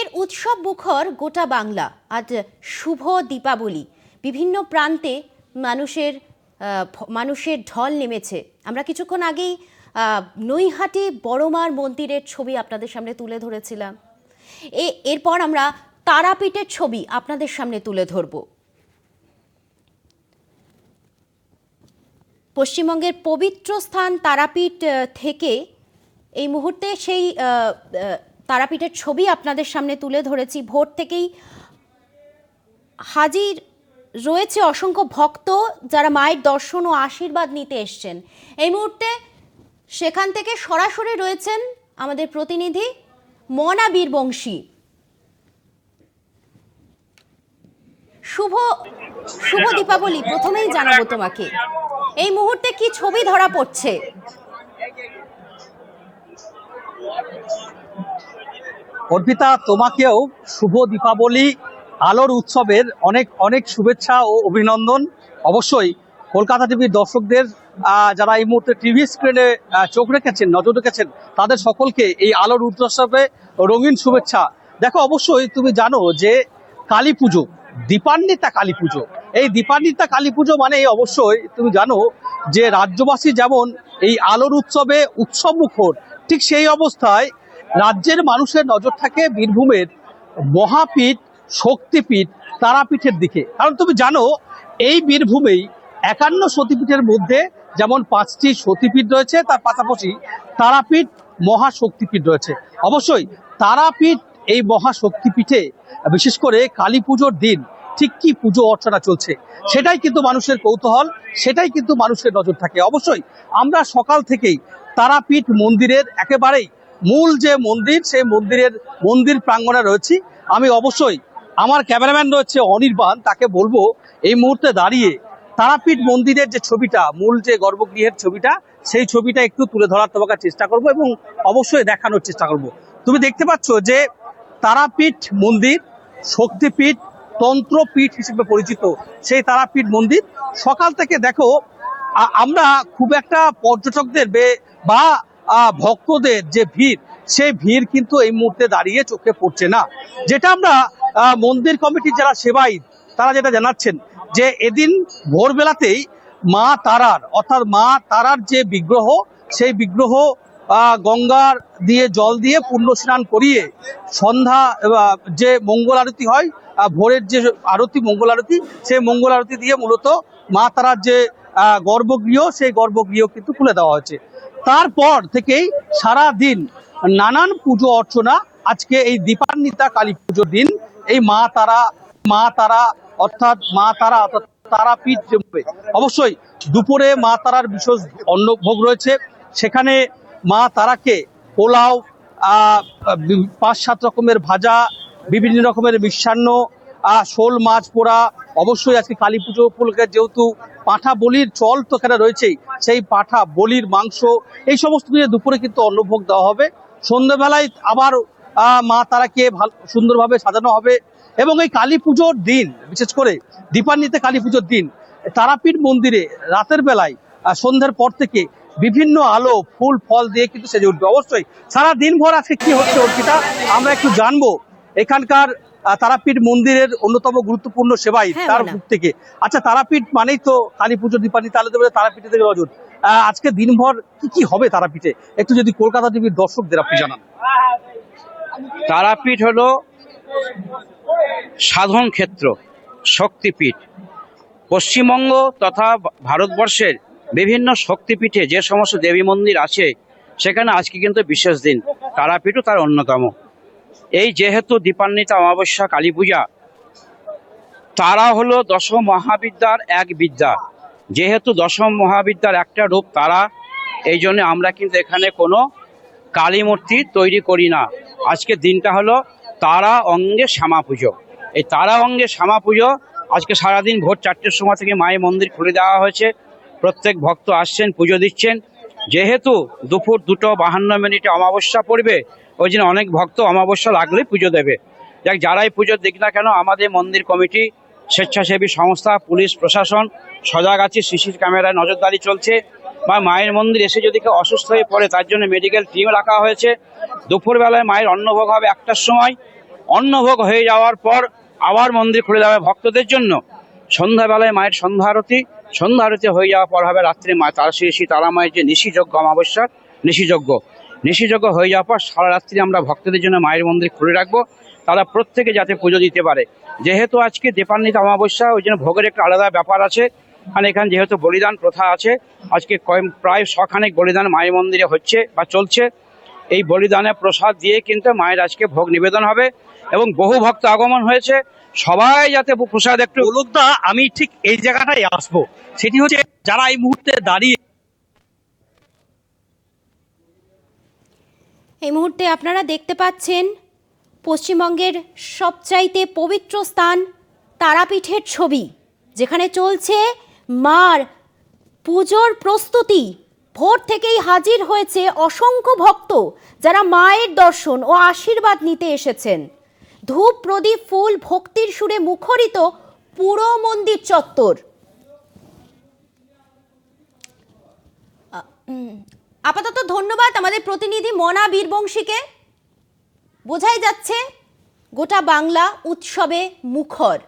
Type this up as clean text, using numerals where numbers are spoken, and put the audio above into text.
ফের উৎসব মুখর গোটা বাংলা। আজ শুভ দীপাবলি। বিভিন্ন প্রান্তে মানুষের ঢল নেমেছে। আমরা কিছুক্ষণ আগেই নৈহাটি বড়মার মন্দিরের ছবি আপনাদের সামনে তুলে ধরেছিলাম। এরপর আমরা তারাপীঠের ছবি আপনাদের সামনে তুলে ধরব। পশ্চিমবঙ্গের পবিত্র স্থান তারাপীঠ থেকে এই মুহূর্তে সেই তারাপীঠের ছবি আপনাদের সামনে তুলে ধরেছি। ভোর থেকেই হাজির রয়েছে অসংখ্য ভক্ত, যারা মায়ের দর্শন ও আশীর্বাদ নিতে এসছেন। এই মুহূর্তে সেখান থেকে সরাসরি রয়েছেন আমাদের প্রতিনিধি মনা বীরবংশী। শুভ দীপাবলি। প্রথমেই জানাবো তোমাকে, এই মুহূর্তে কি ছবি ধরা পড়ছে? অর্পিতা, তোমাকেও শুভ দীপাবলি, আলোর উৎসবের অনেক অনেক শুভেচ্ছা ও অভিনন্দন। অবশ্যই কলকাতা টিভির দর্শকদের, যারা এই মুহূর্তে টিভি স্ক্রিনে চোখ রেখেছেন, নজর রেখেছেন, তাদের সকলকে এই আলোর উৎসবে রঙিন শুভেচ্ছা। দেখো, অবশ্যই তুমি জানো যে কালী পুজো, দীপান্বিতা কালী পুজো, এই দীপান্বিতা কালী পুজো মানে অবশ্যই তুমি জানো যে রাজ্যবাসী যেমন এই আলোর উৎসবে উৎসব মুখর, ঠিক সেই অবস্থায় রাজ্যের মানুষের নজর থাকে বীরভূমের মহাপীঠ, শক্তিপীঠ তারাপীঠের দিকে। কারণ তুমি জানো এই বীরভূমেই 51 সতীপীঠের মধ্যে যেমন 5টি সতীপীঠ রয়েছে, তার পাশাপাশি তারাপীঠ মহাশক্তিপীঠ রয়েছে। অবশ্যই তারাপীঠ এই মহাশক্তিপীঠে বিশেষ করে কালী পুজোর দিন ঠিক কি পুজো অর্চনা চলছে সেটাই কিন্তু মানুষের কৌতূহল, সেটাই কিন্তু মানুষের নজর থাকে। অবশ্যই আমরা সকাল থেকেই তারাপীঠ মন্দিরের একেবারেই মূল যে মন্দির, সেই মন্দির প্রাঙ্গণে রয়েছি। আমি অবশ্যই আমার ক্যামেরাম্যান রয়েছে অনির্বাণ, তাকে বলবো এই মুহূর্তে দাঁড়িয়ে তারাপীঠ মন্দিরের যে ছবিটা, মূল যে গর্ভগৃহের ছবিটা, সেই ছবিটা একটু তুলে ধরার তোমাকে চেষ্টা করব এবং অবশ্যই দেখানোর চেষ্টা করব। তুমি দেখতে পাচ্ছ যে তারাপীঠ মন্দির শক্তিপীঠ, তন্ত্রপীঠ হিসেবে পরিচিত সেই তারাপীঠ মন্দির। সকাল থেকে দেখো আমরা খুব একটা পর্যটকদের বা ভক্তদের যে ভিড়, সেই ভিড় কিন্তু এই মুহূর্তে দাঁড়িয়ে চোখে পড়ছে না। যেটা আমরা মন্দির কমিটির যারা সেবায়িত, তারা যেটা জানাচ্ছেন যে এদিন ভোরবেলাতেই মা তারার, অর্থাৎ মা তারার যে বিগ্রহ, সেই বিগ্রহ গঙ্গার দিয়ে জল দিয়ে পুণ্য স্নান করিয়ে সন্ধ্যা যে মঙ্গল আরতি হয়, ভোরের যে আরতি, মঙ্গল আরতি, সেই মঙ্গল আরতি দিয়ে মূলত মা তারার যে গর্ভগৃহ, সেই গর্ভগৃহ কিন্তু খুলে দেওয়া হয়েছে। তারপর থেকেই সারা দিন নানান পুজো অর্চনা। আজকে এই দীপান্বিতা কালী পুজোর দিন এই মা তারা অর্থাৎ তারাপীঠ। অবশ্যই দুপুরে মা তারার বিশেষ অন্নভোগ রয়েছে। সেখানে মা তারাকে পোলাও, 5-7 রকমের ভাজা, বিভিন্ন রকমের মিষ্টান্ন, শোল মাছ পোড়া। অবশ্যই আজকে কালী পুজো উপলক্ষে যেহেতু পাঁঠা বলির চল তো এখানে রয়েছেই, সেই পাঁঠা বলির মাংস, এই সমস্ত নিয়ে দুপুরে কিন্তু অন্নভোগ দেওয়া হবে। সন্ধ্যেবেলায় আবার মা তারাকে সুন্দরভাবে সাজানো হবে। এবং এই কালী পুজোর দিন, বিশেষ করে দীপান্বিতা কালী পুজোর দিন তারাপীঠ মন্দিরে রাতের বেলায় সন্ধ্যার পর থেকে বিভিন্ন আলো, ফুল, ফল দিয়ে কিন্তু সেজে উঠবে। অবশ্যই সারা দিন ভর আজকে কি হচ্ছে অর্পিতা, আমরা একটু জানবো এখানকার তারাপীঠ মন্দিরের অন্যতম গুরুত্বপূর্ণ সেবাই তার মুখ থেকে। আচ্ছা, তারাপীঠ মানেই তো কালী পুজো, দীপান্বিতা, তারাপীঠে থেকে নজর। আজকে দিনভর কি কি হবে তারাপীঠে, একটু যদি কলকাতা টিভির দর্শকদের আপনি জানান। তারাপীঠ হলো সাধন ক্ষেত্র, শক্তিপীঠ। পশ্চিমবঙ্গ তথা ভারতবর্ষের বিভিন্ন শক্তিপীঠে যে সমস্ত দেবী মন্দির আছে, সেখানে আজকে কিন্তু বিশেষ দিন, তারাপীঠও তার অন্যতম। এই যেহেতু দীপান্বিতা অমাবস্যা কালী পূজা, তারা হলো দশম মহাবিদ্যার এক বিদ্যা। যেহেতু দশম মহাবিদ্যার একটা রূপ তারা, এই জন্য আমরা কিন্তু এখানে কোনো কালী মূর্তি তৈরি করি না। আজকে দিনটা হলো তারা অঙ্গে শ্যামা পুজো। এই তারা অঙ্গে শ্যামা পুজো আজকে সারাদিন ভোর 4টের সময় থেকে মায়ের মন্দির খুলে দেওয়া হয়েছে। প্রত্যেক ভক্ত আসছেন, পুজো দিচ্ছেন। যেহেতু দুপুর 2:52 অমাবস্যা পড়বে, ওই জন্য অনেক ভক্ত অমাবস্যা লাগলে পুজো দেবে। যারাই পুজো দিক না কেন, আমাদের মন্দির কমিটি, স্বেচ্ছাসেবী সংস্থা, পুলিশ প্রশাসন সজাগ আছে। সিসি ক্যামেরায় নজরদারি চলছে। বা মায়ের মন্দির এসে যদি কেউ অসুস্থ হয়ে পড়ে, তার জন্য মেডিকেল টিম রাখা হয়েছে। দুপুরবেলায় মায়ের অন্নভোগ হবে 1টার সময়। অন্নভোগ হয়ে যাওয়ার পর আবার মন্দির খুলে দেওয়া হবে ভক্তদের জন্য। সন্ধ্যাবেলায় মায়ের সন্ধ্যা আরতি হয়ে যাওয়ার পর হবে রাত্রে মা শ্রী তারা মায়ের যে নিশিযজ্ঞ, অমাবস্যার নিশিযজ্ঞ হয়ে যাওয়ার পর সারা রাত্রি আমরা ভক্তদের জন্য মায়ের মন্দির খুলে রাখবো, তারা প্রত্যেকে যাতে পুজো দিতে পারে। যেহেতু আজকে দীপান্বিতা অমাবস্যা, ওই জন্য ভোগের একটা আলাদা ব্যাপার আছে। আর এখানে যেহেতু বলিদান প্রথা আছে, আজকে প্রায় 100 বলিদান মায়ের মন্দিরে হচ্ছে বা চলছে। এই বলিদানে প্রসাদ দিয়ে কিন্তু মায়ের আজকে ভোগ নিবেদন হবে এবং বহু ভক্ত আগমন হয়েছে। সবাই যাতে প্রসাদ একটু গোলকদা, আমি ঠিক এই জায়গাটাই আসবো, সেটি হচ্ছে যারা এই মুহূর্তে দাঁড়িয়ে এই মুহূর্তে আপনারা দেখতে পাচ্ছেন পশ্চিমবঙ্গের সবচাইতে পবিত্র স্থান তারাপীঠের ছবি, যেখানে চলছে মার পুজোর প্রস্তুতি। ভোর থেকেই হাজির হয়েছে অসংখ্য ভক্ত, যারা মায়ের দর্শন ও আশীর্বাদ নিতে এসেছেন। ধূপ, প্রদীপ, ফুল, ভক্তির সুরে মুখরিত পুরো মন্দির চত্বর। আপাতত ধন্যবাদ আমাদের প্রতিনিধি মনা বীরবংশীকে। বোঝাই যাচ্ছে গোটা বাংলা উৎসবে মুখর।